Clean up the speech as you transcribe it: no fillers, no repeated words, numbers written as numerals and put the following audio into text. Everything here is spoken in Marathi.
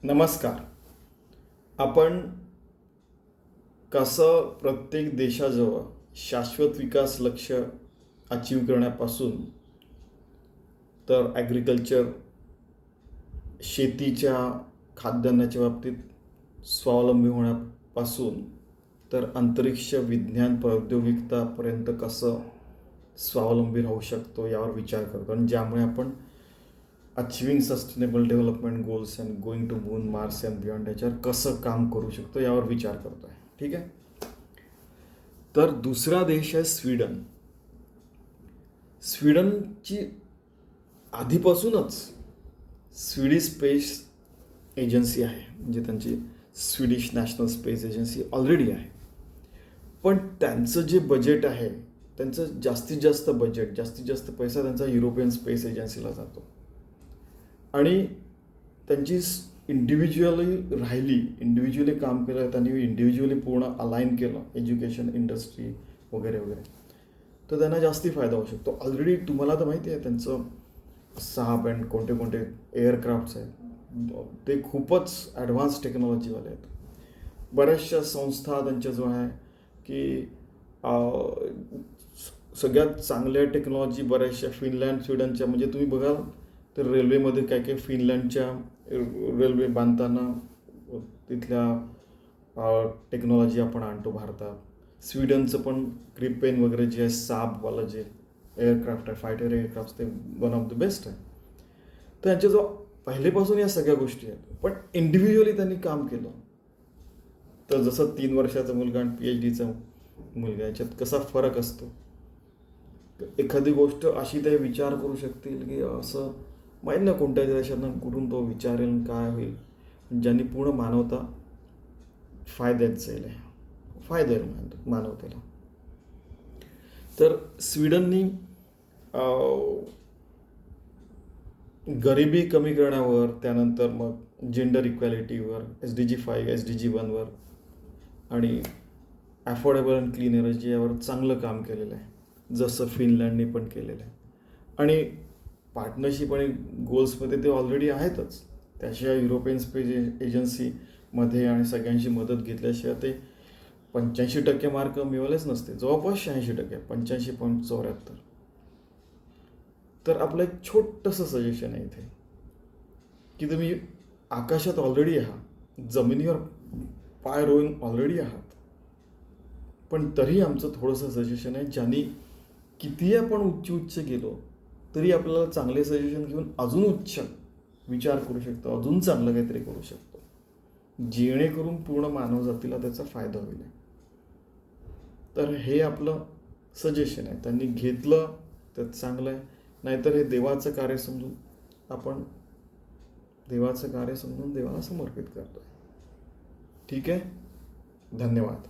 नमस्कार. आपण कसं प्रत्येक देशाजवळ शाश्वत विकास लक्ष्य अचीव करण्यापासून तर ॲग्रिकल्चर शेतीच्या खाद्यान्नाच्या बाबतीत स्वावलंबी होण्यापासून तर अंतरिक्ष विज्ञान प्रौद्योगिकतापर्यंत कसं स्वावलंबी राहू शकतो यावर विचार करतो आणि ज्यामुळे आपण achieving sustainable development goals and going to moon Mars and beyond याच्यावर कसं काम करू शकतो यावर विचार करतो आहे. ठीक आहे. तर दुसरा देश आहे स्वीडन. स्वीडनची आधीपासूनच स्वीडिश स्पेस एजन्सी आहे, म्हणजे त्यांची Swedish national space agency already आहे. पण त्यांचं जे बजेट आहे, त्यांचं जास्तीत जास्त बजेट, जास्तीत जास्त पैसा त्यांचा युरोपियन स्पेस एजन्सीला जातो. आणि त्यांची इंडिव्हिज्युअली काम केलं, त्यांनी इंडिव्हिज्युअली पूर्ण अलाइन केलं एज्युकेशन इंडस्ट्री वगैरे वगैरे, तर त्यांना जास्ती फायदा होऊ शकतो. ऑलरेडी तुम्हाला तर माहिती आहे त्यांचं साप अँड कोणते कोणते एअरक्राफ्ट्स आहेत, ते खूपच ॲडव्हान्स टेक्नॉलॉजीवाले आहेत. बऱ्याचशा संस्था त्यांच्याजवळ आहे की सगळ्यात चांगल्या टेक्नॉलॉजी बऱ्याचशा फिनलँड स्वीडनच्या, म्हणजे तुम्ही बघाल तर रेल्वेमध्ये काय काय फिनलँडच्या रेल्वे बांधताना तिथल्या टेक्नॉलॉजी आपण आणतो भारतात. स्वीडनचं पण ग्रिपेन वगैरे जे आहे, साबवालं जे एअरक्राफ्ट आहे, फायटर एअरक्राफ्ट, ते वन ऑफ द बेस्ट आहे. तर यांच्याजवळ पहिलेपासून या सगळ्या गोष्टी आहेत. पण इंडिव्हिज्युअली त्यांनी काम केलं. तर जसं 3 वर्षाचा मुलगा आणि PhDचा मुलगा याच्यात कसा फरक असतो. एखादी गोष्ट अशी ते विचार करू शकतील की असं माहीत ना कोणत्या देशातनं कुठून तो विचारेल, काय होईल, ज्यांनी पूर्ण मानवता फायद्यात जाईल, फायदा आहे मानवतेला. तर स्वीडननी गरिबी कमी करण्यावर, त्यानंतर मग जेंडर इक्वॅलिटीवर, SDG 5, SDG 1वर आणि अफोर्डेबल अँड क्लीन एनर्जी यावर चांगलं काम केलेलं आहे, जसं फिनलँडने पण केलेलं आहे. आणि पार्टनरशिप आणि गोल्समध्ये ते ऑलरेडी आहेतच. त्याशिवाय युरोपियन स्पेस एजन्सीमध्ये आणि सगळ्यांची मदत घेतल्याशिवाय ते 85% मार्क मिळवलेच नसते. जवळपास 86%, 85.74. तर आपलं एक छोटंसं सजेशन आहे इथे की तुम्ही आकाशात ऑलरेडी आहात, जमिनीवर पाय रोवून ऑलरेडी आहात, पण तरी आमचं थोडंसं सजेशन आहे, ज्यांनी कितीही आपण उच्च गेलो तरी आपल्याला चांगले सजेशन घेऊन अजून उच्च विचार करू शकतो, अजून चांगलं काहीतरी करू शकतो, जेणेकरून पूर्ण मानवजातीला त्याचा फायदा होईल. तर हे आपलं सजेशन आहे. त्यांनी घेतलं तर चांगलं आहे, नाहीतर हे देवाचं कार्य समजून आपण देवाचं कार्य समजून देवाला समर्पित करतोय. ठीक आहे. धन्यवाद.